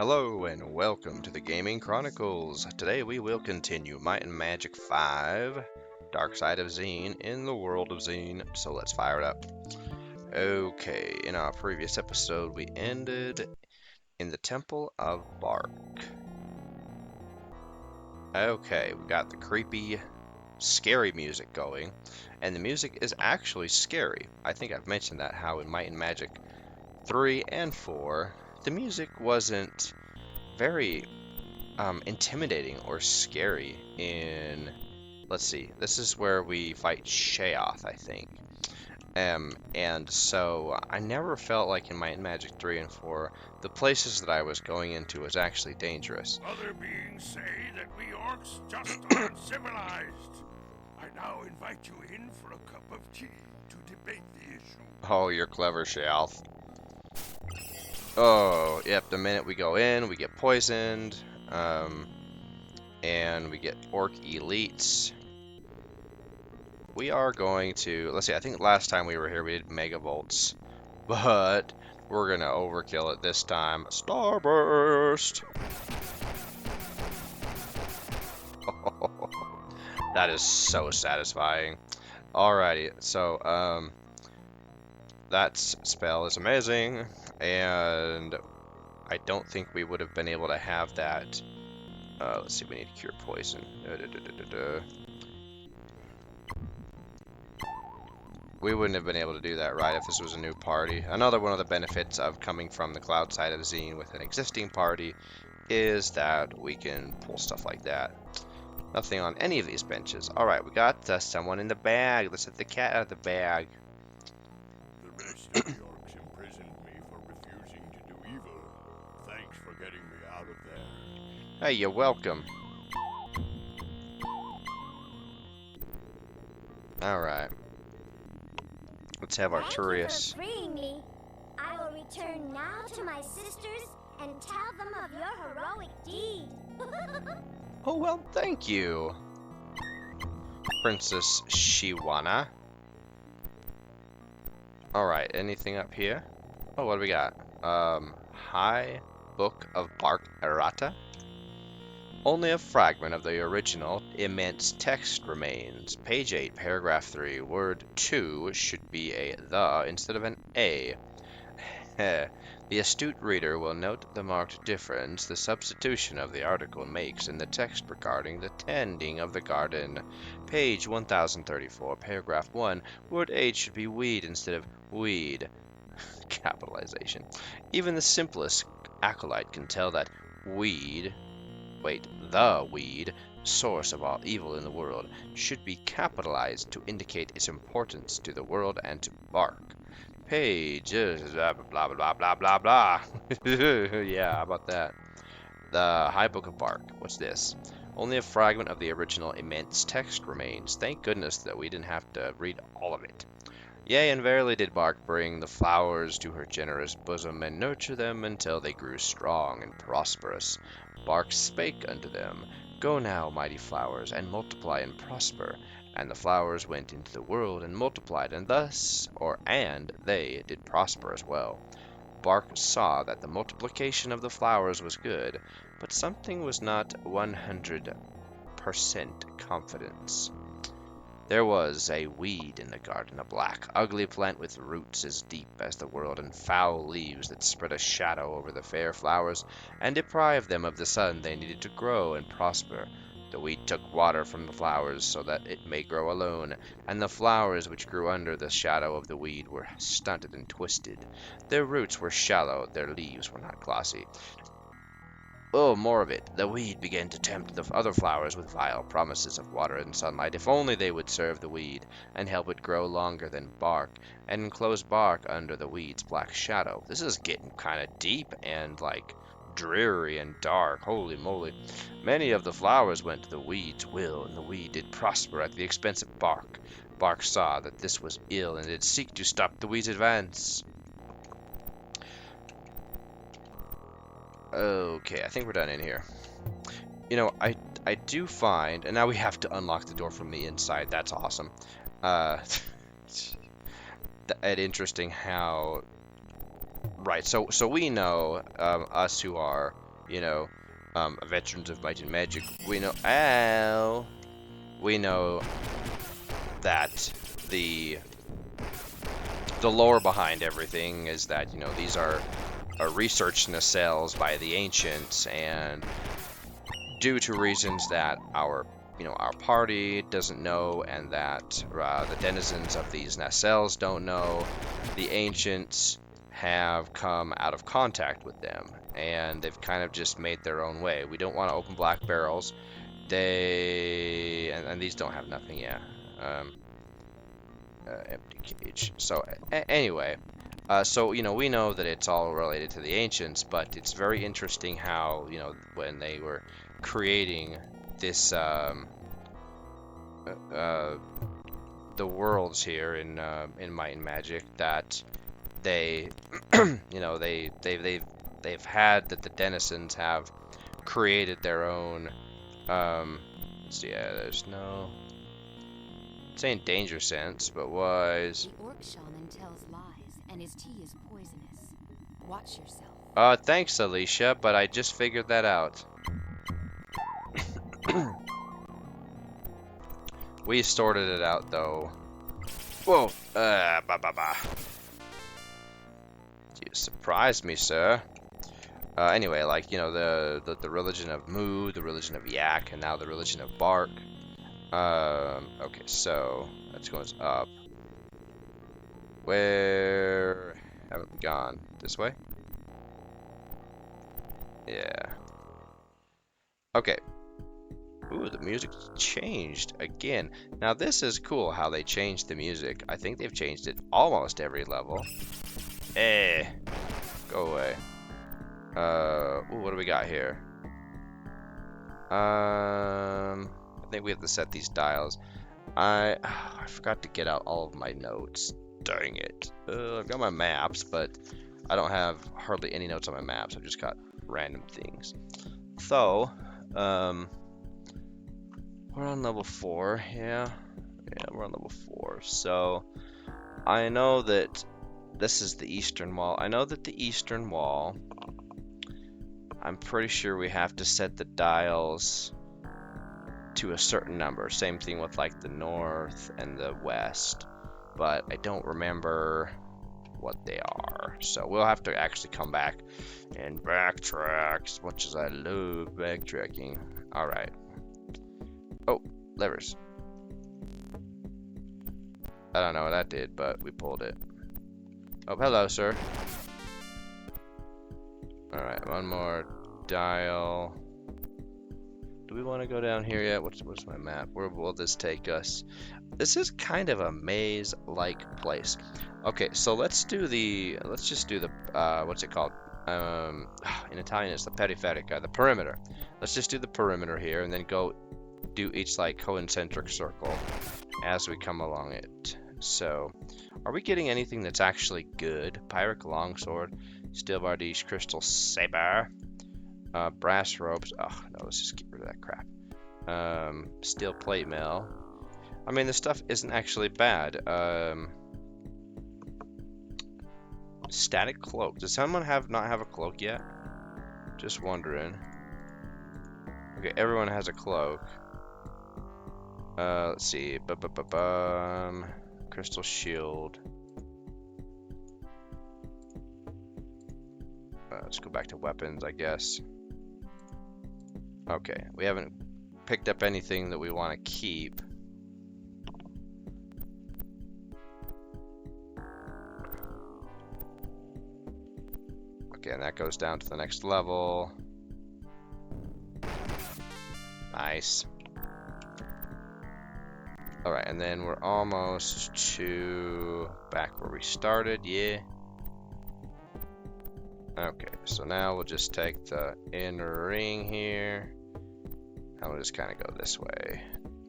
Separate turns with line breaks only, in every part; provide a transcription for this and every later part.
Hello and welcome to the Gaming Chronicles. Today we will continue Might and Magic 5, Dark Side of Xeen in the world of Xeen. So let's fire it up. Okay, in our previous episode we ended in the Temple of Bark. Okay, we got the creepy, scary music going, and the music is actually scary. I think I've mentioned that, how in Might and Magic 3 and 4, the music wasn't very intimidating or scary in, let's see, this is where we fight Sheoth, I think. And so I never felt like in Might and Magic 3 and 4, the places that I was going into was actually dangerous.
Other beings say that we orcs just aren't civilized. I now invite you in for a cup of tea to debate the issue.
Oh, you're clever, Sheoth. Oh, yep, the minute we go in, we get poisoned, and we get orc elites. We are going to, let's see, I think last time we were here we did Mega Volts, but we're going to overkill it this time. Starburst! That is so satisfying. Alrighty, so, that spell is amazing, and I don't think we would have been able to have that. Let's see, we need to cure poison. We wouldn't have been able to do that, right, if this was a new party. Another one of the benefits of coming from the cloud side of Xeen with an existing party is that we can pull stuff like that. Nothing on any of these benches. Alright, we got someone in the bag. Let's let the cat out of the bag.
The rest of the orcs imprisoned me for refusing to do evil. Thanks for getting me out of there.
Hey, you're welcome. Alright. Let's have Arturius.
Thank you for freeing me. I will return now to my sisters and tell them of your heroic deed.
Oh, well, thank you, Princess Shiwana. Alright, anything up here? Oh, what do we got? High Book of Bark Errata? Only a fragment of the original immense text remains. Page 8, paragraph 3, word 2 should be a the instead of an a. The astute reader will note the marked difference the substitution of the article makes in the text regarding the tending of the garden. Page 1034, paragraph 1, word 8 should be weed instead of weed. Capitalization. Even the simplest acolyte can tell that the weed, source of all evil in the world, should be capitalized to indicate its importance to the world and to Bark. Pages, blah, blah, blah, blah, blah, blah. Yeah, how about that? The High Book of Bark. What's this? Only a fragment of the original immense text remains. Thank goodness that we didn't have to read all of it. Yea, and verily did Bark bring the flowers to her generous bosom, and nurture them until they grew strong and prosperous. Bark spake unto them, Go now, mighty flowers, and multiply and prosper. And the flowers went into the world and multiplied, and they did prosper as well. Bark saw that the multiplication of the flowers was good, but something was not 100% confidence. There was a weed in the garden, a black, ugly plant with roots as deep as the world, and foul leaves that spread a shadow over the fair flowers, and deprived them of the sun they needed to grow and prosper. The weed took water from the flowers so that it may grow alone, and the flowers which grew under the shadow of the weed were stunted and twisted. Their roots were shallow, their leaves were not glossy. Oh, more of it. The weed began to tempt the other flowers with vile promises of water and sunlight, if only they would serve the weed, and help it grow longer than Bark, and enclose Bark under the weed's black shadow. This is getting kind of deep and, like, dreary and dark. Holy moly. Many of the flowers went to the weed's will, and the weed did prosper at the expense of Bark. Bark saw that this was ill, and did seek to stop the weed's advance. Okay, I think we're done in here. You know, I do find, and now we have to unlock the door from the inside. That's awesome. Interesting how. Right, so we know, us who are you know, veterans of might and magic, we know, we know that the lore behind everything is that, you know, these are research nacelles by the ancients, and due to reasons that our party doesn't know, and that the denizens of these nacelles don't know, the ancients have come out of contact with them, and they've kind of just made their own way. We don't want to open black barrels. And these don't have nothing, yeah. Empty cage. So anyway, so you know, we know that it's all related to the ancients, but it's very interesting how, you know, when they were creating this the worlds here in Might and Magic, that they you know, they've had that the denizens have created their own so yeah, there's no saying danger sense, but was
The orc shaman tells lies, and his tea is poisonous. Watch yourself.
thanks, Alicia, but I just figured that out. We sorted it out, though. Whoa! You surprised me, sir. Anyway, like, you know, the religion of Moo, the religion of Yak, and now the religion of Bark. Okay, so that's going up. Where haven't we gone? This way? Yeah. Okay. Ooh, the music changed again. Now this is cool how they changed the music. I think they've changed it almost every level. Go away. Ooh, what do we got here? I think we have to set these dials. I forgot to get out all of my notes. Dang it. I've got my maps, but I don't have hardly any notes on my maps. I've just got random things. So, we're on level 4, yeah, we're on level 4, so I know that this is the eastern wall. I know that the eastern wall, I'm pretty sure we have to set the dials to a certain number. Same thing with like the north and the west, but I don't remember what they are, so we'll have to actually come back and backtrack, as much as I love backtracking. Alright. Oh, levers. I don't know what that did, but we pulled it. Oh, hello, sir. Alright, one more dial. Do we want to go down here yet? What's my map? Where will this take us? This is kind of a maze-like place. Okay, so let's just do the, what's it called? In Italian it's the periferica, the perimeter. Let's just do the perimeter here, and then go do each like concentric circle as we come along it. So, are we getting anything that's actually good? Pyrrhic longsword, steel bardiche, crystal saber, brass ropes. Oh no, let's just get rid of that crap. Steel plate mail. I mean, the stuff isn't actually bad. Static cloak. Does someone not have a cloak yet? Just wondering. Okay, everyone has a cloak. Let's see. Crystal shield. Let's go back to weapons, I guess. Okay, we haven't picked up anything that we want to keep. Okay, and that goes down to the next level. Nice. Alright, and then we're almost to back where we started, yeah. Okay, so now we'll just take the inner ring here, and we'll just kind of go this way.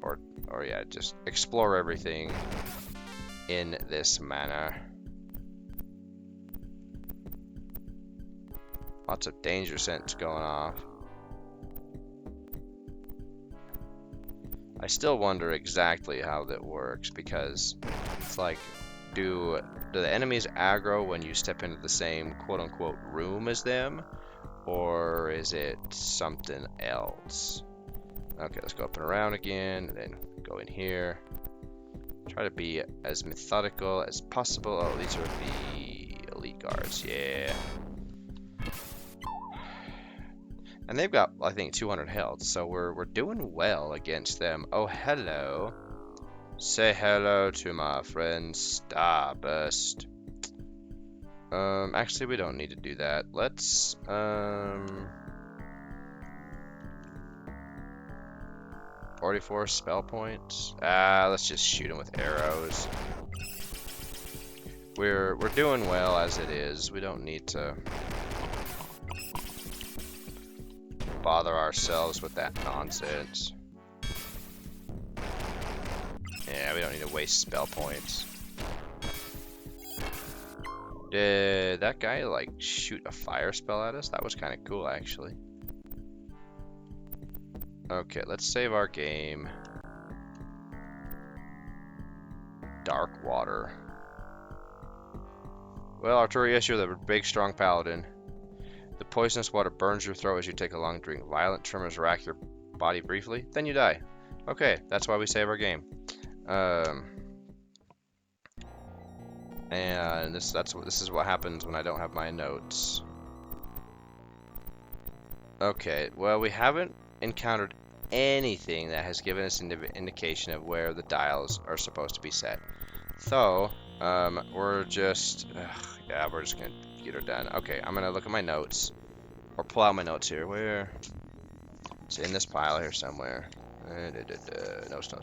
Or yeah, just explore everything in this manner. Lots of danger sense going off. I still wonder exactly how that works, because it's like, do the enemies aggro when you step into the same quote-unquote room as them, Or is it something else? Okay, let's go up and around again, and then go in here. Try to be as methodical as possible. Oh, these are the elite guards, yeah. And they've got, I think, 200 health, so we're doing well against them. Oh, hello. Say hello to my friend Starburst. Actually, we don't need to do that. Let's, 44 spell points. Let's just shoot him with arrows. We're doing well as it is. We don't need to bother ourselves with that nonsense. Yeah, we don't need to waste spell points. Did that guy like shoot a fire spell at us? That was kind of cool, actually. Okay, let's save our game. Dark water. Well, Arturius, you're the big, strong paladin. The poisonous water burns your throat as you take a long drink. Violent tremors rack your body briefly, then you die. Okay, that's why we save our game. And this is what happens when I don't have my notes. Okay, well, we haven't encountered anything that has given us an indication of where the dials are supposed to be set. So, we're just gonna get her done. Okay, I'm gonna look at my notes, or pull out my notes here. Where? It's in this pile here somewhere. Notes.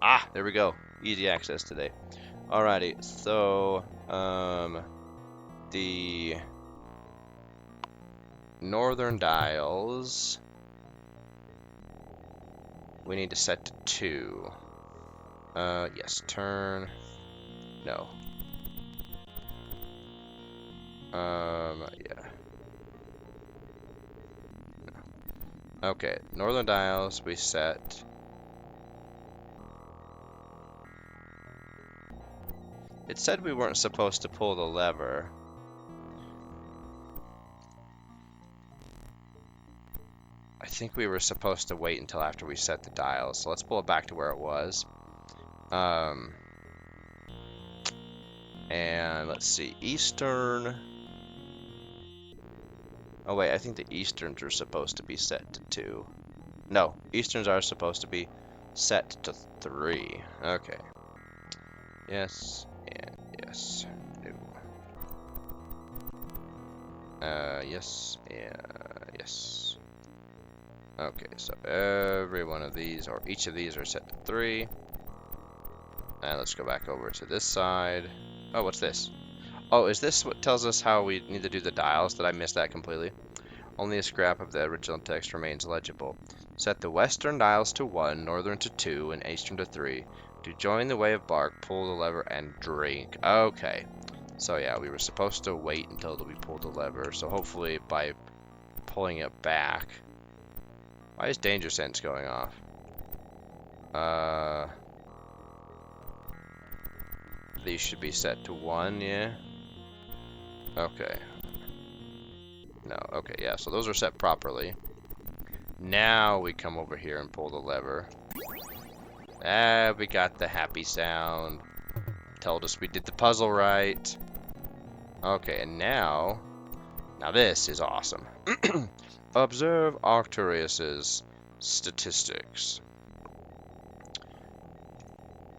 Ah, there we go. Easy access today. Alrighty, so, the northern dials we need to set to 2. Yes, turn. No. Yeah. No. Okay, northern dials we set. It said we weren't supposed to pull the lever. I think we were supposed to wait until after we set the dials, so let's pull it back to where it was. And let's see, Eastern. Oh wait, I think the Easterns are supposed to be set to 2. No, Easterns are supposed to be set to 3. Okay. Yes, and yes. No. Yes, and yes. Okay, so every one of these, or each of these, are set to 3. And let's go back over to this side. Oh, what's this? Oh, is this what tells us how we need to do the dials? Did I miss that completely? Only a scrap of the original text remains legible. Set the western dials to 1, northern to 2, and eastern to 3. To join the way of bark, pull the lever and drink. Okay. So yeah, we were supposed to wait until we pulled the lever. So hopefully by pulling it back. Why is danger sense going off? These should be set to 1, yeah? Okay. No, okay, yeah, so those are set properly. Now we come over here and pull the lever. Ah, we got the happy sound. Told us we did the puzzle right. Okay, and now this is awesome. Observe Arcturus's statistics.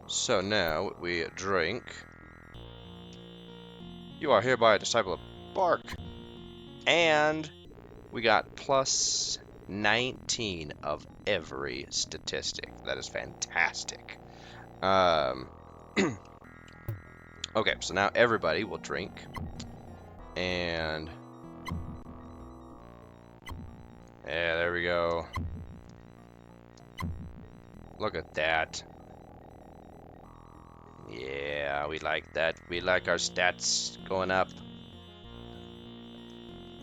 So now we drink. You are hereby a disciple of Bark. And we got plus 19 of every statistic. That is fantastic. Okay, so now everybody will drink. And yeah, there we go. Look at that. Yeah, we like that. We like our stats going up.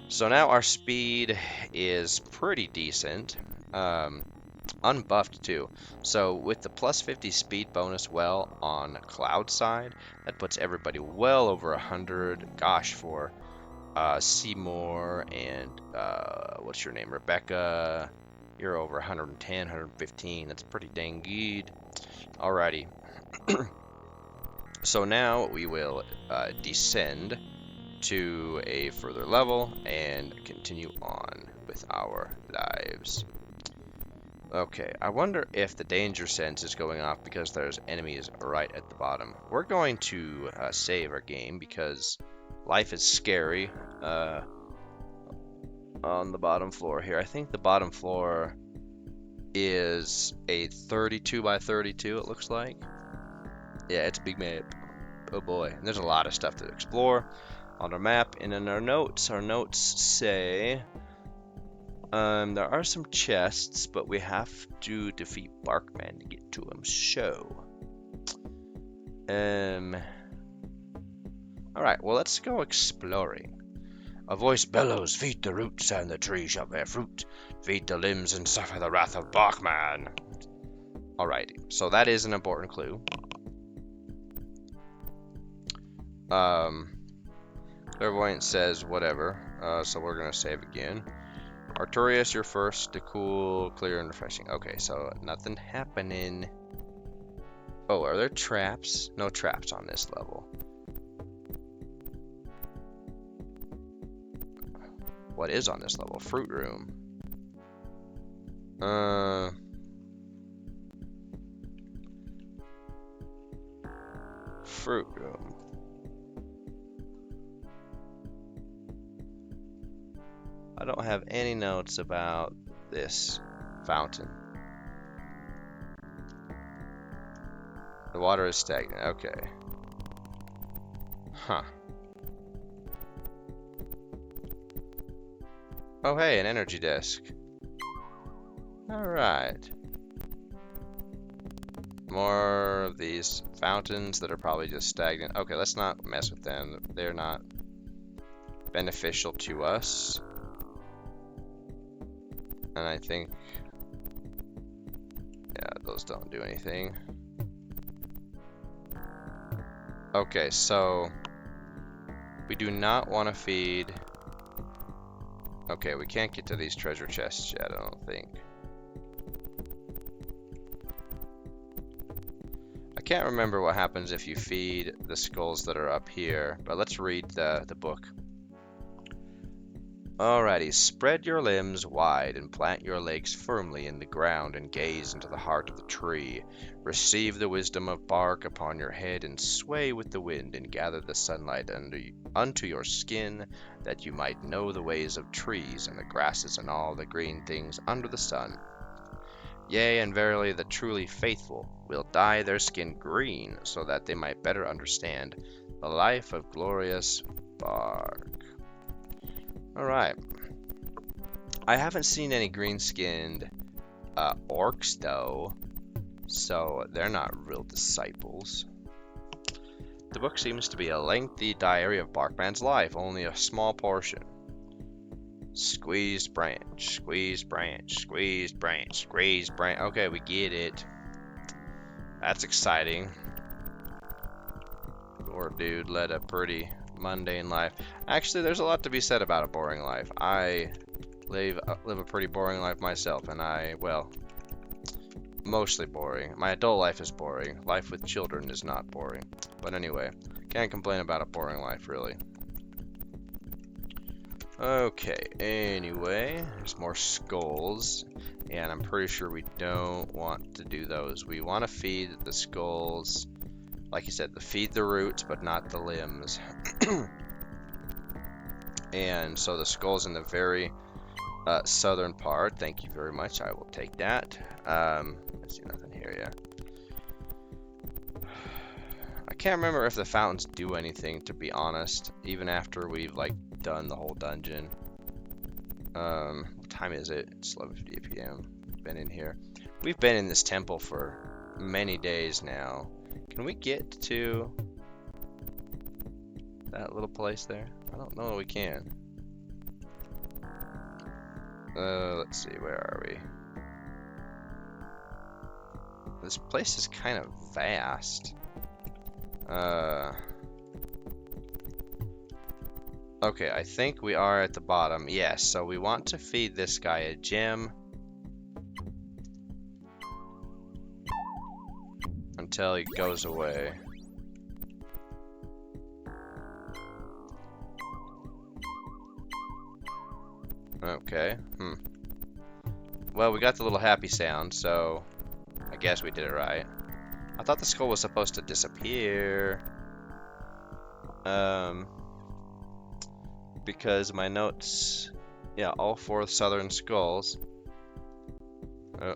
So now our speed is pretty decent. Unbuffed too. So with the plus 50 speed bonus on Cloud side, that puts everybody well over 100. Gosh, for Seymour and what's your name, Rebecca. You're over 110, 115. That's pretty dang good. Alrighty. So now we will descend to a further level and continue on with our lives. Okay, I wonder if the danger sense is going off because there's enemies right at the bottom. We're going to save our game because life is scary on the bottom floor here. I think the bottom floor is a 32 by 32, it looks like. Yeah, it's a big map. Oh boy, and there's a lot of stuff to explore on our map. And in our notes say there are some chests, but we have to defeat Barkman to get to them. So, all right, well, let's go exploring. A voice bellows, "Feed the roots, and the tree shall bear fruit. Feed the limbs, and suffer the wrath of Barkman." Alrighty, so that is an important clue. Clairvoyant says whatever, so we're gonna save again. Arturius, you're first to cool, clear, and refreshing. Okay, so nothing happening. Oh, are there traps? No traps on this level. What is on this level? Fruit room. Fruit room. I don't have any notes about this fountain. The water is stagnant. Okay. Huh. Oh, hey, an energy disc. Alright. More of these fountains that are probably just stagnant. Okay, let's not mess with them. They're not beneficial to us. And I think, yeah, those don't do anything. Okay, so we do not want to feed. Okay, we can't get to these treasure chests yet, I don't think. I can't remember what happens if you feed the skulls that are up here, but let's read the book. Alrighty, spread your limbs wide and plant your legs firmly in the ground and gaze into the heart of the tree. Receive the wisdom of bark upon your head and sway with the wind and gather the sunlight unto your skin, that you might know the ways of trees and the grasses and all the green things under the sun. Yea, and verily the truly faithful will dye their skin green, so that they might better understand the life of glorious bark. Alright. I haven't seen any green-skinned orcs, though, so they're not real disciples. The book seems to be a lengthy diary of Barkman's life, only a small portion. Squeezed branch, squeezed branch, squeezed branch, squeezed branch. Okay, we get it. That's exciting. Poor dude led a pretty mundane life. Actually, there's a lot to be said about a boring life. I live a pretty boring life myself, and well, mostly boring. My adult life is boring. Life with children is not boring. But anyway, can't complain about a boring life, really. Okay, anyway, there's more skulls, and I'm pretty sure we don't want to do those. We want to feed the skulls, like you said, feed the roots, but not the limbs. And so the skull's in the very southern part. Thank you very much. I will take that. I see nothing here yet. I can't remember if the fountains do anything, to be honest, even after we've done the whole dungeon. What time is it? It's 11:50 p.m. Been in here. We've been in this temple for many days now. Can we get to that little place there? I don't know if we can. Let's see, where are we? This place is kind of vast. Okay, I think we are at the bottom. Yes, so we want to feed this guy a gem until he goes away. Okay, Well, we got the little happy sound, so I guess we did it right. I thought the skull was supposed to disappear. Because my notes, yeah, all 4 southern skulls. Oh.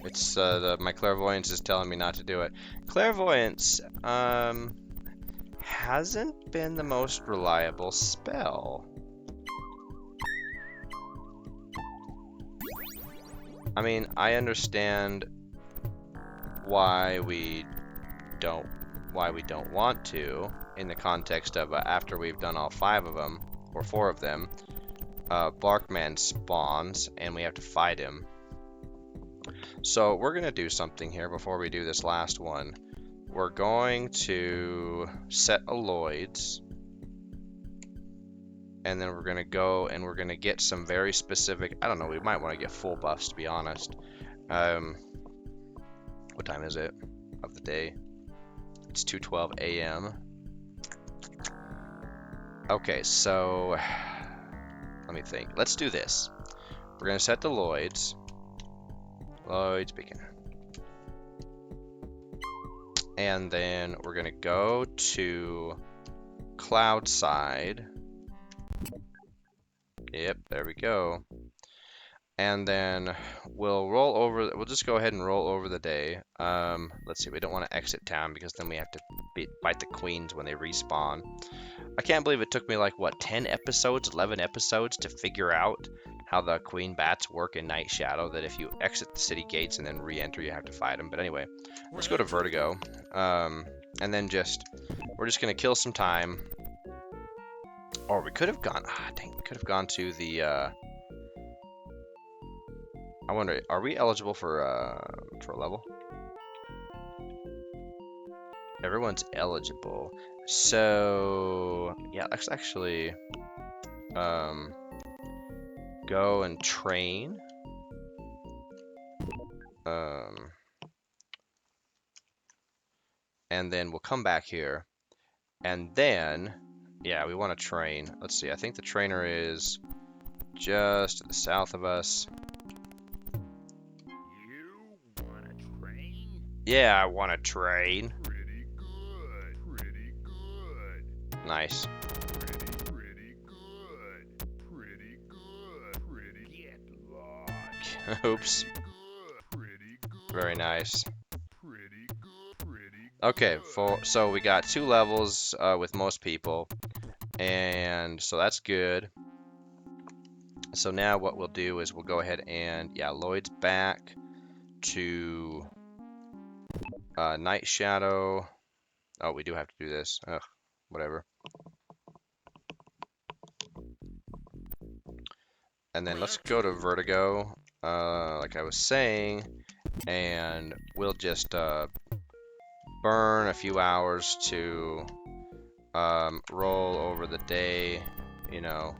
It's my clairvoyance is telling me not to do it. Clairvoyance hasn't been the most reliable spell. I mean, I understand why we don't want to, in the context of after we've done all 5 of them or 4 of them, Barkman spawns and we have to fight him. So we're gonna do something here before we do this last one. We're going to set a Lloyd's, and then we're gonna go and we're gonna get some very specific. I don't know. We might want to get full buffs, to be honest. What time is it of the day? It's 2:12 a.m. Okay, so let me think. Let's do this. We're gonna set the Lloyd's. Lloyd's Beacon. And then we're gonna go to cloud side. Yep, there we go. And then we'll roll over. We'll just go ahead and roll over the day. Let's see. We don't want to exit town because then we have to fight the queens when they respawn. I can't believe it took me like what 10 episodes, 11 episodes to figure out how the queen bats work in Night Shadow. That if you exit the city gates and then re-enter, you have to fight them. But anyway, let's go to Vertigo. And then we're just gonna kill some time. Or we could have gone. Dang, we could have gone to the. I wonder, are we eligible for a level? Everyone's eligible. So yeah, let's actually go and train. And then we'll come back here. And then, yeah, we want to train. Let's see, I think the trainer is just to the south of us.
You want to train?
Yeah, I want to train.
Pretty good. Pretty good.
Nice.
Pretty good. Pretty good. Pretty get lost.
Oops.
Pretty good.
Very nice.
Pretty good. Pretty
Okay, so we got 2 levels with most people, and so that's good. So now what we'll do is we'll go ahead and, yeah, Lloyd's back to Night Shadow. Oh, we do have to do this. Ugh, whatever. And then let's go to Vertigo, like I was saying, and we'll just burn a few hours to roll over the day, you know.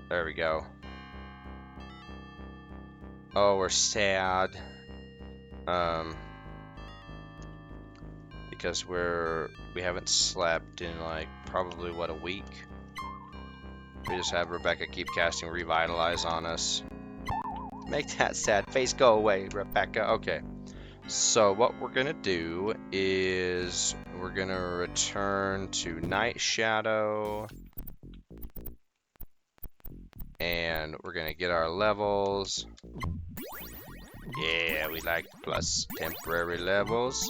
There we go. Oh, we're sad. Because we haven't slept in like probably what, a week. We just have Rebecca keep casting Revitalize on us. Make that sad face go away, Rebecca. Okay. So what we're gonna do is we're gonna return to Night Shadow. And we're gonna get our levels. Yeah, we like plus temporary levels.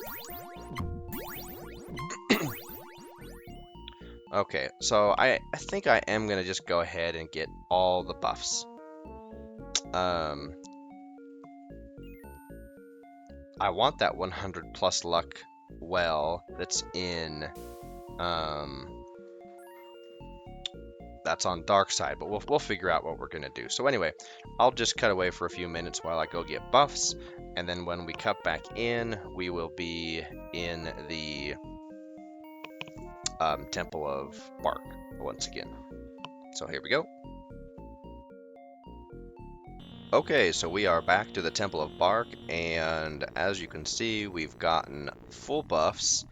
Okay, so I think I am gonna just go ahead and get all the buffs. I want that 100 plus luck well that's in that's on dark side, but we'll figure out what we're gonna do. So anyway, I'll just cut away for a few minutes while I go get buffs, and then when we cut back in, we will be in the Temple of Bark once again. So here we go. Okay, so we are back to the Temple of Bark, and as you can see, we've gotten full buffs.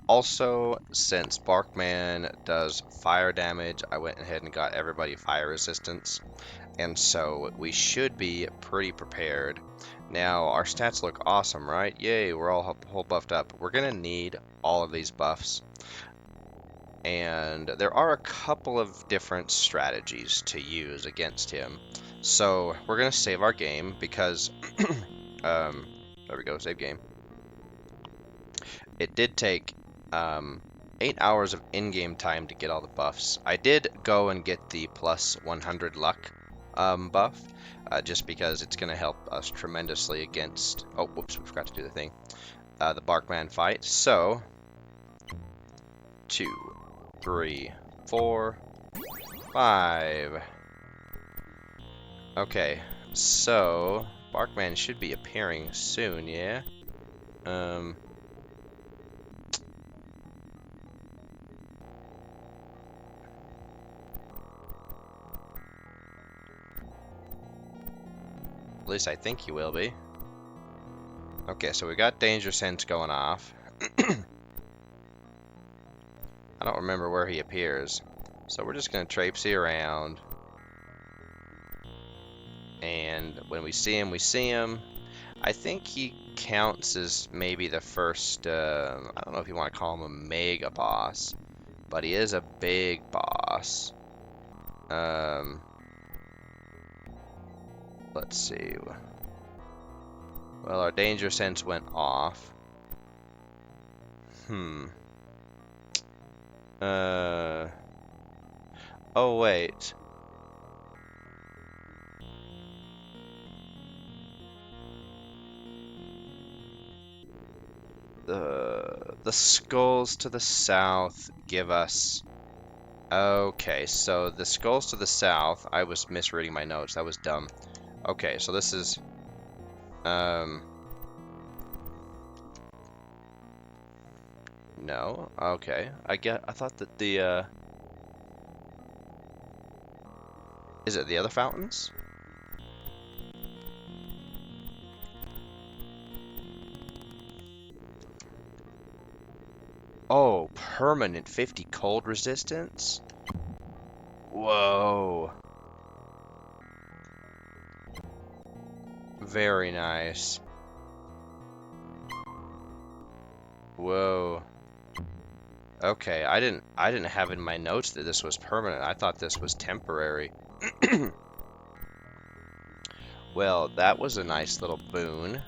Also, since Barkman does fire damage, I went ahead and got everybody fire resistance, and so we should be pretty prepared. Now, our stats look awesome, right? Yay, we're all whole buffed up. We're gonna need all of these buffs. And there are a couple of different strategies to use against him. So we're going to save our game because, there we go, save game. It did take 8 hours of in-game time to get all the buffs. I did go and get the plus 100 luck buff, just because it's going to help us tremendously against, oh, whoops, we forgot to do the thing, the Barkman fight. So, 2, 3, 4, 5. Okay, so Barkman should be appearing soon, yeah? At least I think he will be. Okay, so we got danger sense going off. I don't remember where he appears, so we're just gonna traipsy around. And when we see him, we see him. I think he counts as maybe the first, I don't know if you want to call him a mega boss, but he is a big boss. Let's see. Well, our danger sense went off. Oh, wait. The skulls to the south give us... Okay, so the skulls to the south... I was misreading my notes. That was dumb. Okay, so this is... No. Okay. I thought that the, Is it the other fountains? Oh, permanent 50 cold resistance? Whoa. Very nice. Whoa. Okay, I didn't have in my notes that this was permanent. I thought this was temporary. Well, that was a nice little boon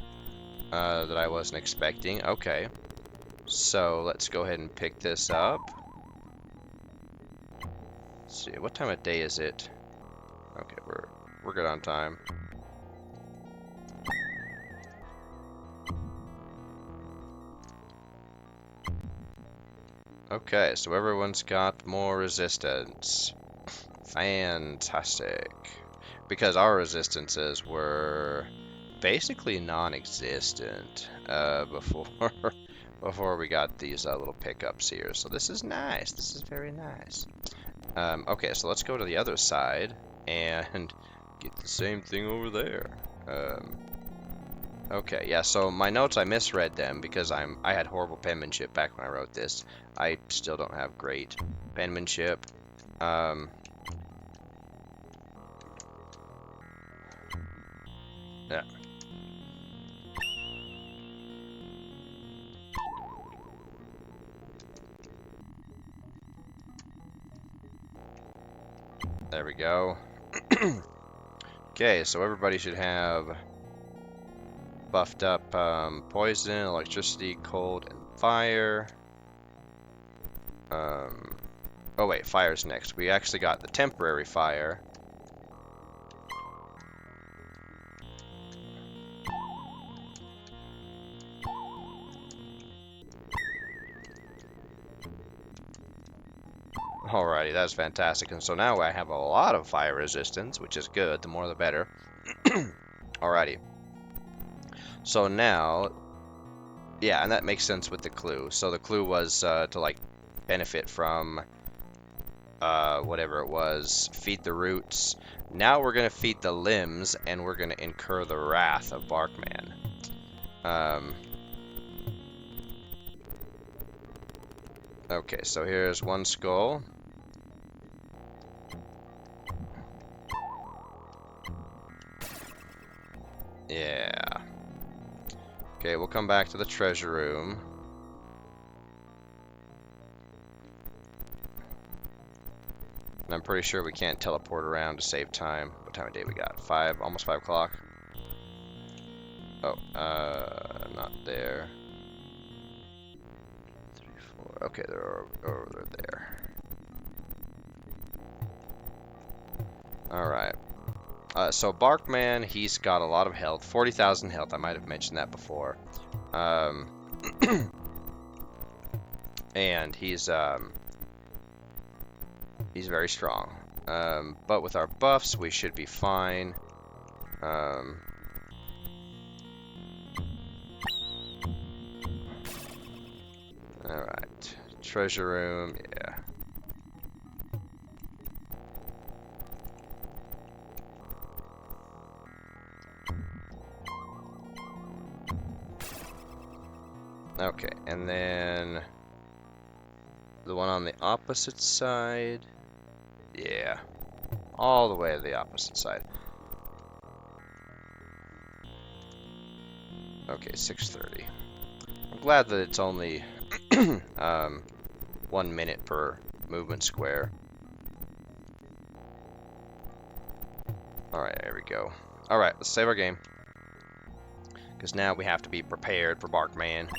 that I wasn't expecting. Okay. So, let's go ahead and pick this up. Let's see, what time of day is it? Okay, we're good on time. Okay, so everyone's got more resistance. Fantastic. Because our resistances were basically non-existent before we got these little pickups here. So this is nice. This is very nice. Okay, so let's go to the other side and get the same thing over there. Okay, yeah, so my notes, I misread them because I had horrible penmanship back when I wrote this. I still don't have great penmanship. Yeah. There we go. Okay, so everybody should have buffed up poison, electricity, cold, and fire. Oh wait, fire's next. We actually got the temporary fire. Alrighty, that's fantastic. And so now I have a lot of fire resistance, which is good. The more the better. Alrighty. So now, yeah, and that makes sense with the clue. So the clue was to like benefit from whatever it was, feed the roots. Now we're gonna feed the limbs, and we're gonna incur the wrath of Barkman. Okay, so here's one skull. Yeah. Okay, we'll come back to the treasure room. And I'm pretty sure we can't teleport around to save time. What time of day we got? 5, almost 5 o'clock. Oh, not there. 3, 4. Okay, they're over there. Alright. So Barkman, he's got a lot of health. 40,000 health, I might have mentioned that before. And he's very strong. But with our buffs, we should be fine. Alright. Treasure room, yeah. Okay, and then the one on the opposite side. Yeah, all the way to the opposite side. Okay, 6:30. I'm glad that it's only 1 minute per movement square. Alright, there we go. Alright, let's save our game. Because now we have to be prepared for Barkman.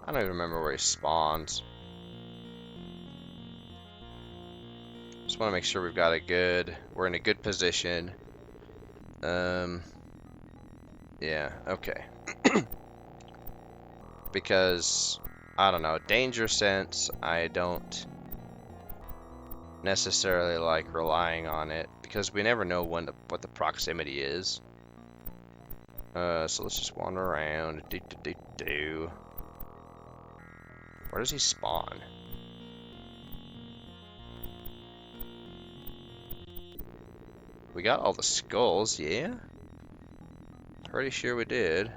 I don't even remember where he spawns. Just want to make sure we've got we're in a good position. Yeah, okay. Because, I don't know, danger sense, I don't necessarily like relying on it, because we never know what the proximity is. So let's just wander around. Where does he spawn? We got all the skulls, yeah? Pretty sure we did.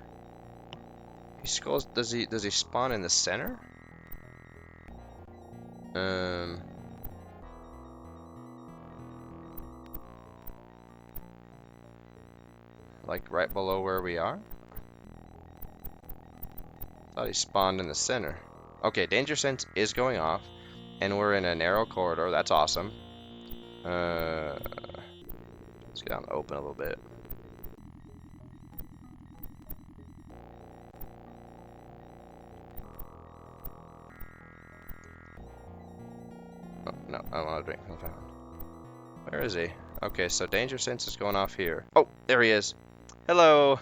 He skulls, does he spawn in the center? Like right below where we are? Thought he spawned in the center. Okay, danger sense is going off, and we're in a narrow corridor. That's awesome. Let's get out and open a little bit. Oh, no, I don't want to drink from the fountain. Where is he? Okay, so danger sense is going off here. Oh, there he is. Hello.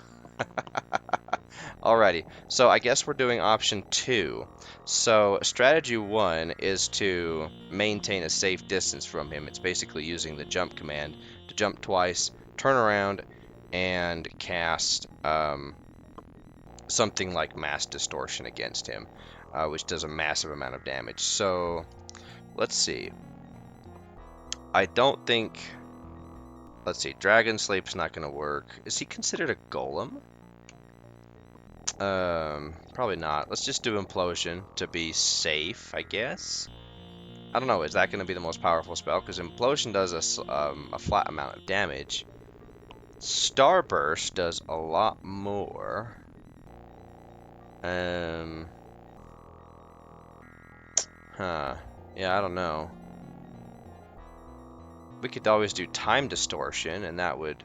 Alrighty, so I guess we're doing option 2. So strategy 1 is to maintain a safe distance from him. It's basically using the jump command to jump twice, turn around, and cast something like mass distortion against him, which does a massive amount of damage. So let's see. I don't think... Let's see, Dragon Sleep's not going to work. Is he considered a golem? Probably not. Let's just do Implosion to be safe, I guess. I don't know, is that going to be the most powerful spell? Because Implosion does a flat amount of damage. Starburst does a lot more. Yeah, I don't know. We could always do Time Distortion, and that would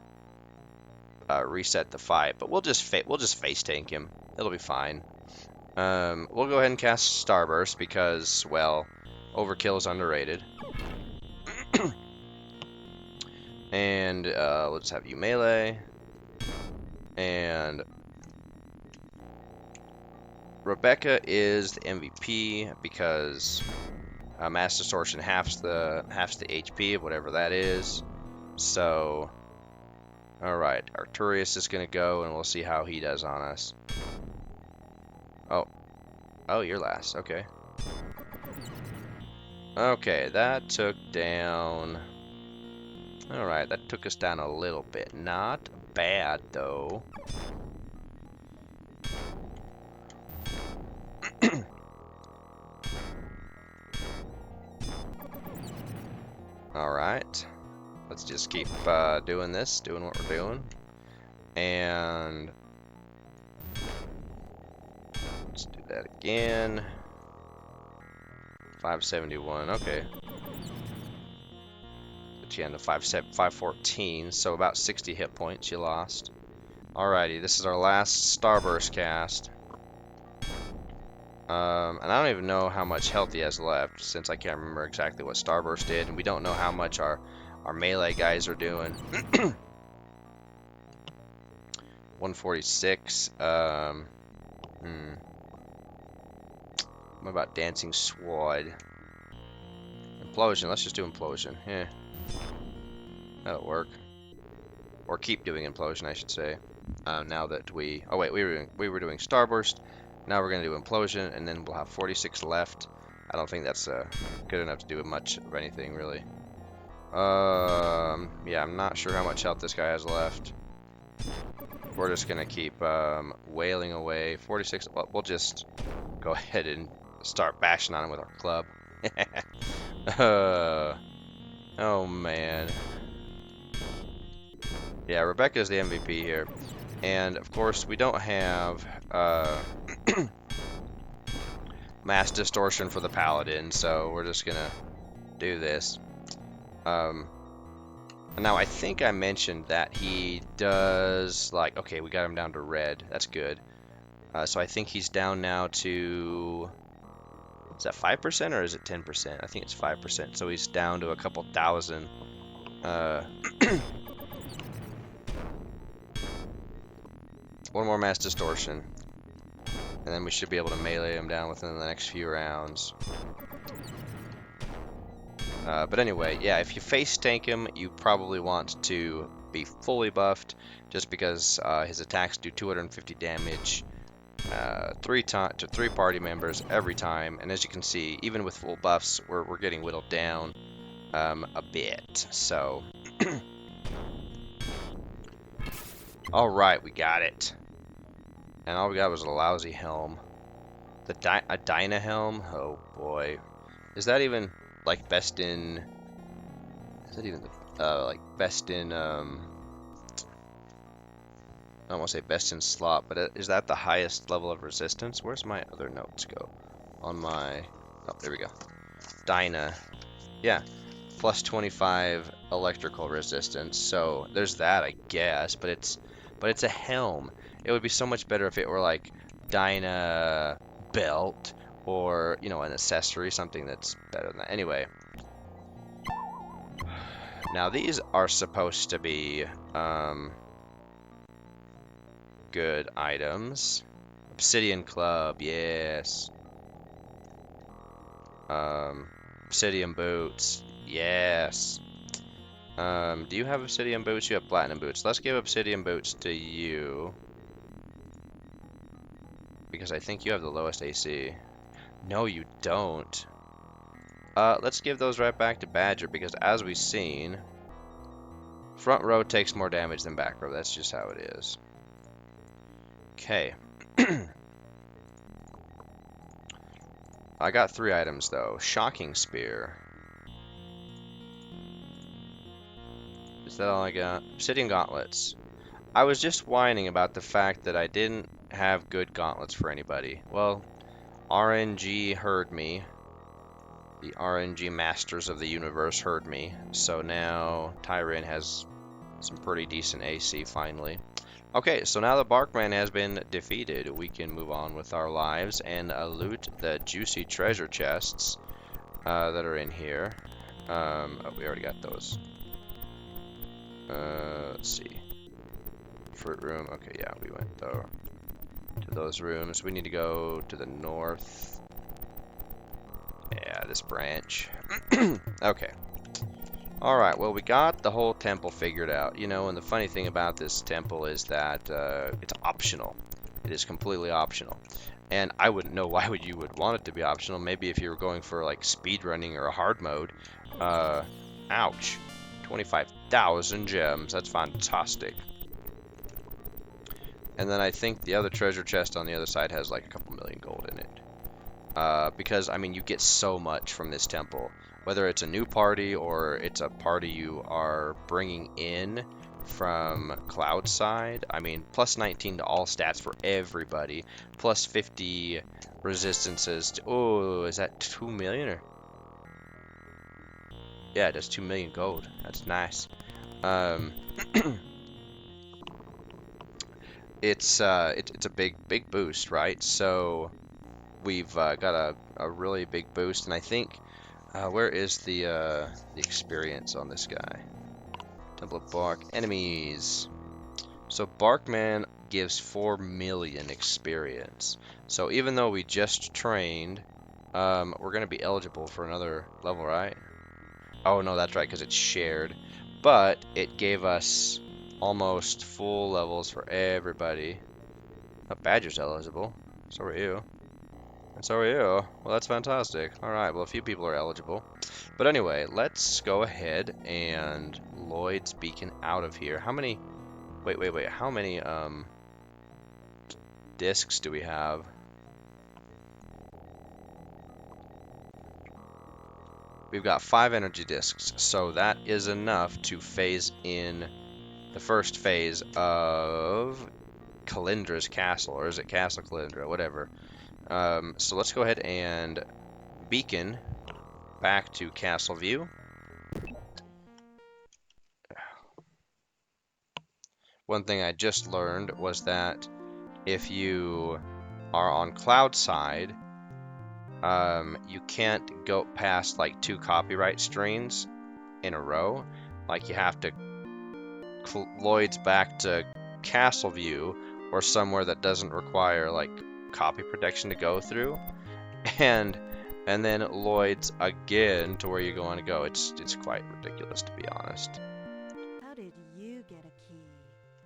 reset the fight. But we'll just face tank him. It'll be fine. We'll go ahead and cast Starburst because, well, Overkill is underrated. And we'll just have you melee. And Rebecca is the MVP because mass distortion halves the HP of whatever that is. So, all right, Arturius is gonna go, and we'll see how he does on us. Oh, you're last. Okay. Okay, that took down. All right, that took us down a little bit. Not bad though. Alright. Let's just keep doing this, doing what we're doing. And let's do that again. 571, okay. But you end up 514, so about 60 hit points you lost. Alrighty, this is our last Starburst cast. And I don't even know how much health he has left, since I can't remember exactly what Starburst did, and we don't know how much our melee guys are doing. 146. What about Dancing Sword? Implosion. Let's just do Implosion. Yeah, that'll work. Or keep doing Implosion, I should say. Now that we... Oh wait, we were doing Starburst. Now we're going to do Implosion, and then we'll have 46 left. I don't think that's good enough to do much of anything, really. Yeah, I'm not sure how much health this guy has left. We're just going to keep wailing away. 46, well, we'll just go ahead and start bashing on him with our club. Oh, man. Yeah, Rebecca's the MVP here. And, of course, we don't have mass distortion for the paladin, so we're just gonna do this. Now, I think I mentioned that he does, like, okay, we got him down to red. That's good. So I think he's down now to, is that 5% or is it 10%? I think it's 5%, so he's down to a couple thousand. One more mass distortion, and then we should be able to melee him down within the next few rounds. But anyway, yeah, if you face tank him, you probably want to be fully buffed, just because his attacks do 250 damage to 3 party members every time, and as you can see, even with full buffs, we're getting whittled down a bit. So, all right, we got it. And all we got was a lousy helm. A Dyna helm? Oh boy. Is that even like best in... Is that even like best in... I don't want to say best in slot, but is that the highest level of resistance? Where's my other notes go? On my... Oh, there we go. Dyna. Yeah. Plus 25 electrical resistance. So there's that, I guess. But it's a helm. It would be so much better if it were like Dyna belt or, you know, an accessory, something that's better than that. Anyway, now these are supposed to be good items. Obsidian Club, yes. Obsidian Boots, yes. Do you have Obsidian Boots? You have Platinum Boots. Let's give Obsidian Boots to you, because I think you have the lowest AC. No, you don't. Let's give those right back to Badger, because as we've seen, front row takes more damage than back row. That's just how it is. Okay. I got 3 items, though. Shocking Spear. Is that all I got? Obsidian Gauntlets. I was just whining about the fact that I didn't have good gauntlets for anybody. Well, RNG heard me. The RNG Masters of the Universe heard me. So now Tyrion has some pretty decent AC finally. Okay, so now the Barkman has been defeated. We can move on with our lives and loot the juicy treasure chests that are in here. Oh, we already got those. Let's see. Fruit room. Okay, yeah, we went though to those rooms. We need to go to the north. Yeah, this branch. Okay. Alright, well, we got the whole temple figured out. You know, and the funny thing about this temple is that it's optional. It is completely optional. And I wouldn't know why you would want it to be optional. Maybe if you were going for, like, speedrunning or a hard mode. Ouch. 25,000 gems. That's fantastic. And then I think the other treasure chest on the other side has, like, a couple million gold in it. Because, I mean, you get so much from this temple. Whether it's a new party or it's a party you are bringing in from Cloud side. I mean, plus 19 to all stats for everybody. Plus 50 resistances to... Oh, is that 2 million? Or... Yeah, it does 2 million gold. That's nice. It's a big boost, right? So we've got a really big boost, and I think where is the experience on this guy? Temple of Bark enemies. So Barkman gives 4 million experience. So even though we just trained, we're gonna be eligible for another level, right? Oh no, that's right, because it's shared. But it gave us almost full levels for everybody. Oh, Badger's eligible. So are you. And so are you. Well, that's fantastic. Alright, well, a few people are eligible. But anyway, let's go ahead and Lloyd's Beacon out of here. How many... Wait. How many, discs do we have? We've got 5 energy discs, so that is enough to phase in the first phase of Kalindra's castle, or is it Castle Kalindra? Whatever. So let's go ahead and beacon back to Castle View. One thing I just learned was that if you are on Cloud side, you can't go past like 2 copyright streams in a row. Like you have to Lloyd's back to Castle View or somewhere that doesn't require like copy protection to go through, and then Lloyd's again to where you want to go. It's quite ridiculous, to be honest.
How did you get a key?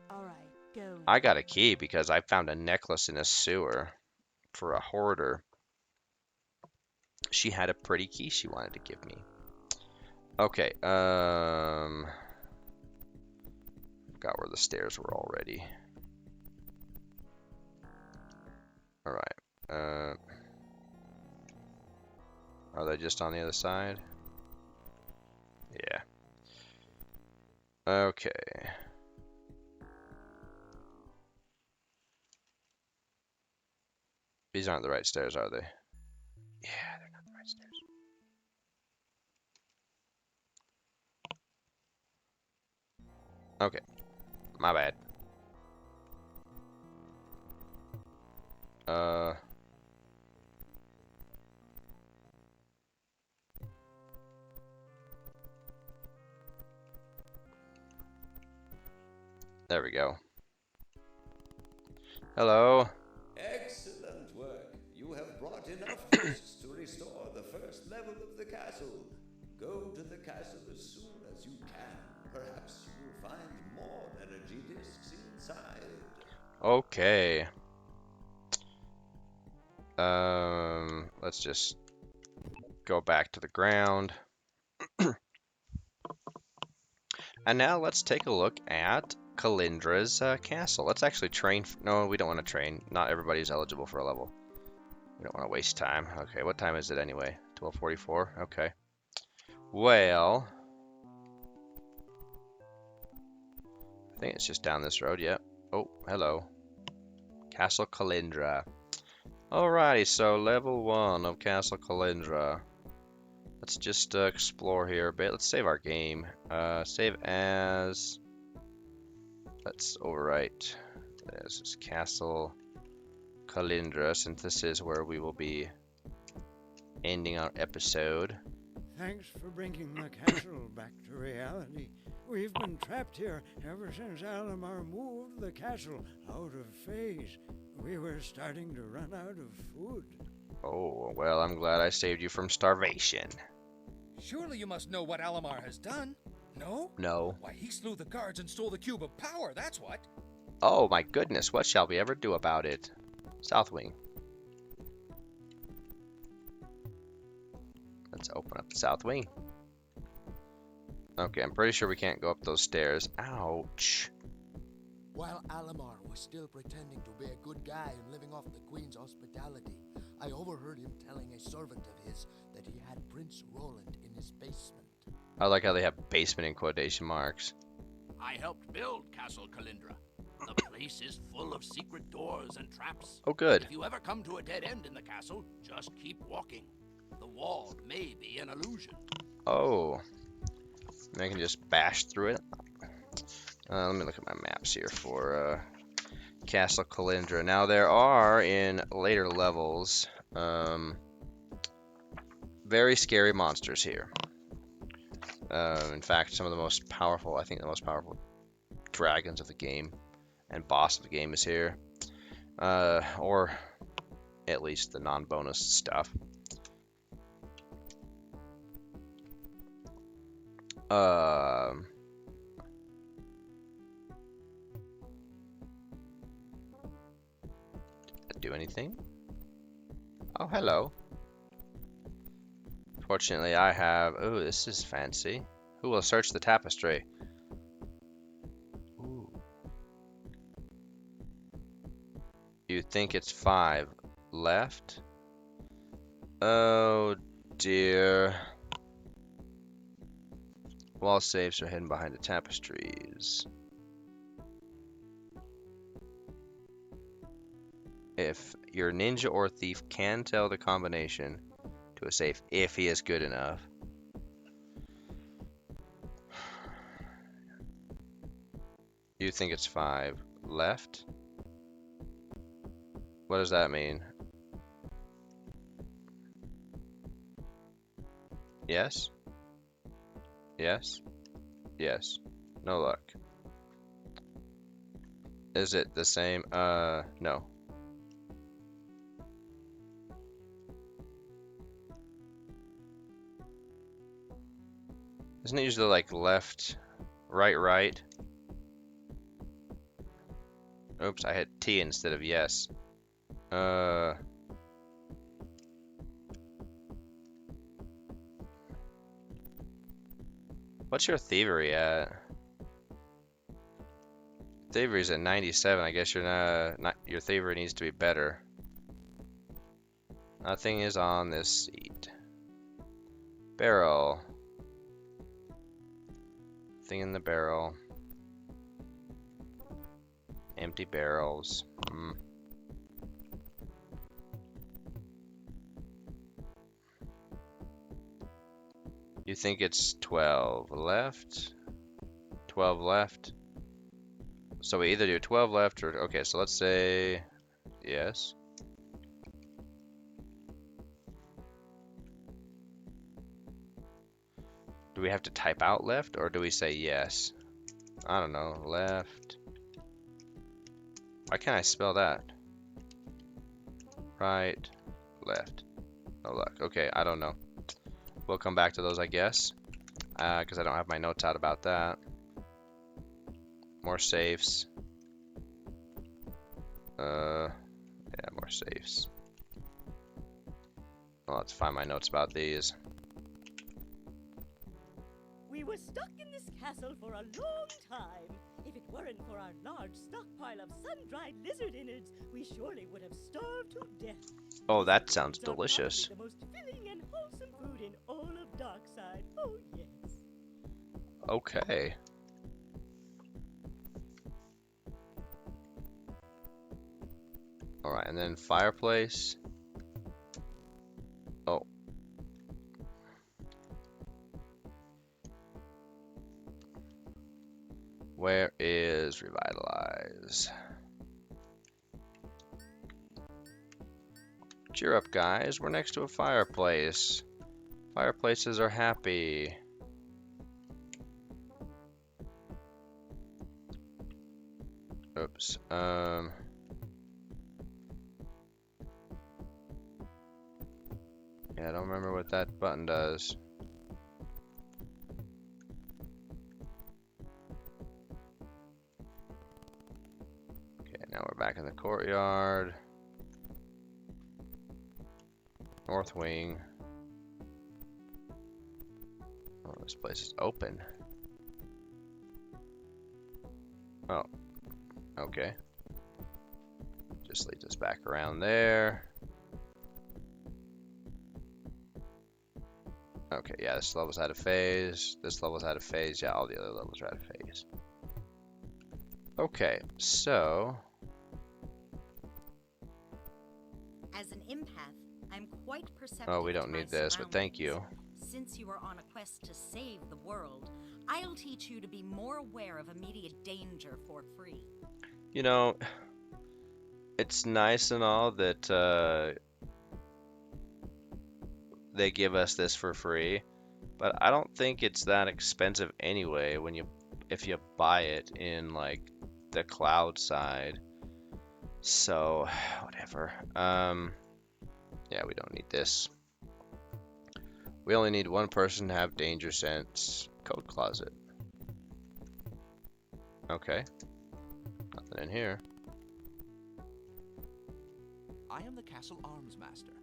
All right, go.
I got a key because I found a necklace in a sewer for a hoarder. She had a pretty key she wanted to give me. Okay, forgot where the stairs were already. Alright, are they just on the other side? Yeah. Okay. These aren't the right stairs, are they? Yeah, they're not the right stairs. Okay. My bad. There we go. Hello.
Excellent work. You have brought enough discs to restore the first level of the castle. Go to the castle as soon as you can. Perhaps you will find more energy discs inside.
Okay. Let's just go back to the ground. And now let's take a look at Kalindra's castle. Let's actually train. No, we don't want to train. Not everybody's eligible for a level. We don't want to waste time. Okay, what time is it anyway? 12:44. Okay. Well, I think it's just down this road. Yep. Oh, hello. Castle Kalindra. Alrighty, so level 1 of Castle Kalindra. Let's just explore here a bit. Let's save our game. Save as... Let's overwrite. This is Castle Kalindra, since this is where we will be ending our episode.
Thanks for bringing the castle back to reality.
We've been trapped here ever since Alamar moved the castle out of phase. We were starting to run out of food.
Oh, well, I'm glad I saved you from starvation.
Surely you must know what Alamar has done. No?
No.
Why, he slew the guards and stole the cube of power, that's what.
Oh my goodness, what shall we ever do about it? South wing. Let's open up the south wing. Okay, I'm pretty sure we can't go up those stairs. Ouch.
While Alamar was still pretending to be a good guy and living off the Queen's hospitality, I overheard him telling a servant of his that he had Prince Roland in his basement.
I like how they have basement in quotation marks.
I helped build Castle Kalindra. The place is full of secret doors and traps.
Oh, good.
If you ever come to a dead end in the castle, just keep walking. The wall may be an illusion.
Oh. And I can just bash through it. Let me look at my maps here for Castle Kalindra. Now, there are, in later levels, very scary monsters here. In fact, some of the most powerful, I think the most powerful dragons of the game and boss of the game is here. Or at least the non-bonus stuff. Do anything? Oh, hello. Fortunately, I have... Oh, this is fancy. Who will search the tapestry? Ooh. You think it's 5 left? Oh, dear. Wall safes are hidden behind the tapestries. If your ninja or thief can tell the combination to a safe, if he is good enough. You think it's 5 left? What does that mean? Yes? Yes? Yes. No luck. Is it the same? No. Isn't it usually like left, right, right? Oops, I hit T instead of yes. What's your thievery at? Thievery's at 97. I guess you're not your thievery needs to be better. Nothing is on this seat. Barrel. Thing in the barrel. Empty barrels. You think it's 12 left? 12 left? So we either do 12 left or... Okay, so let's say... Yes. Do we have to type out left or do we say yes? I don't know. Left. Why can't I spell that? Right. Left. No luck. Okay, I don't know. We'll come back to those, I guess. Because I don't have my notes out about that. More safes. Yeah, more safes. Well, let's find my notes about these.
We were stuck in this castle for a long time. If it weren't for our large stockpile of sun-dried lizard innards, we surely would have starved to death.
Oh, that sounds delicious.
The most filling and wholesome food in all of Darkside. Oh, yes.
Okay. Alright, and then fireplace. Oh. Where is revitalize? Cheer up, guys. We're next to a fireplace. Fireplaces are happy. Oops. Yeah, I don't remember what that button does. Okay, now we're back in the courtyard. North wing. Oh, this place is open. Oh, okay. Just leads us back around there. Okay, yeah, this level's out of phase. This level's out of phase. Yeah, all the other levels are out of phase. Okay, so...
As an empath, I'm quite perceptive.
Oh, we don't
to my
need this, but thank you.
Since you are on a quest to save the world, I'll teach you to be more aware of immediate danger for free.
You know, it's nice and all that they give us this for free, but I don't think it's that expensive anyway if you buy it in like the cloud side. So whatever. Yeah, we don't need this. We only need one person to have danger sense. Code closet. Okay. Nothing in here.
I am the Castle Arms Master.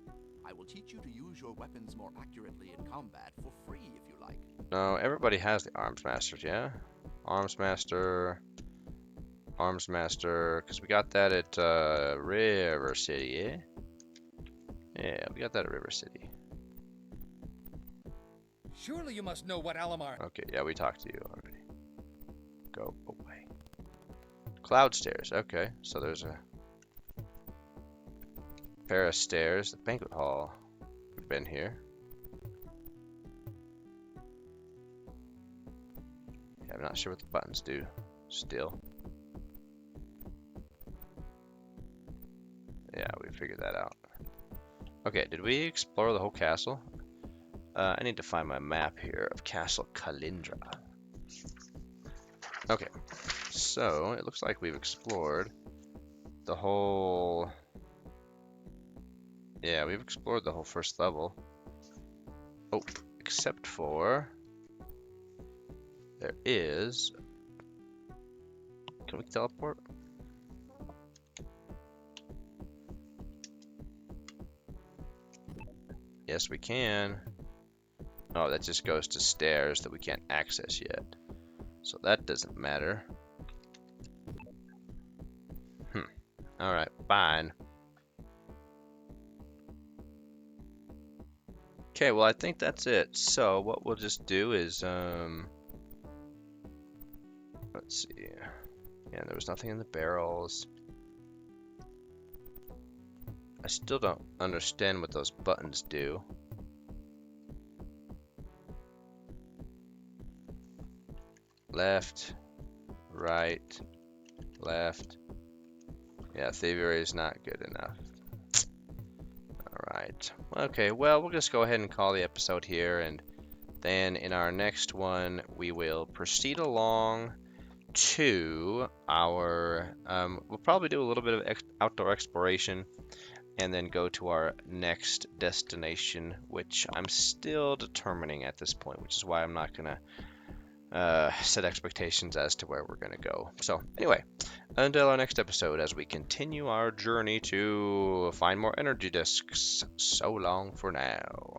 I will teach you to use your weapons more accurately in combat for free if you like.
No, everybody has the Arms Masters, yeah? Arms Master, because we got that at River City, yeah? Yeah, we got that at River City.
Surely you must know what Alamar...
Okay, yeah, we talked to you already. Go away. Cloud stairs, okay, so there's a pair of stairs. The banquet hall. We've been here. Yeah, I'm not sure what the buttons do still. Yeah, we figured that out. Okay, did we explore the whole castle? I need to find my map here of Castle Kalindra. Okay, so it looks like we've explored the whole... Yeah, we've explored the whole first level. Oh, except for... There is... Can we teleport? Yes, we can. Oh, that just goes to stairs that we can't access yet. So that doesn't matter. Alright, fine. Okay, well I think that's it. So what we'll just do is let's see. Yeah, there was nothing in the barrels. I still don't understand what those buttons do. Left, right, left. Yeah, thievery is not good enough. Alright. Okay, well, we'll just go ahead and call the episode here, and then in our next one, we will proceed along to our... we'll probably do a little bit of outdoor exploration, and then go to our next destination, which I'm still determining at this point, which is why I'm not going to set expectations as to where we're going to go. So anyway, until our next episode, as we continue our journey to find more energy discs, so long for now.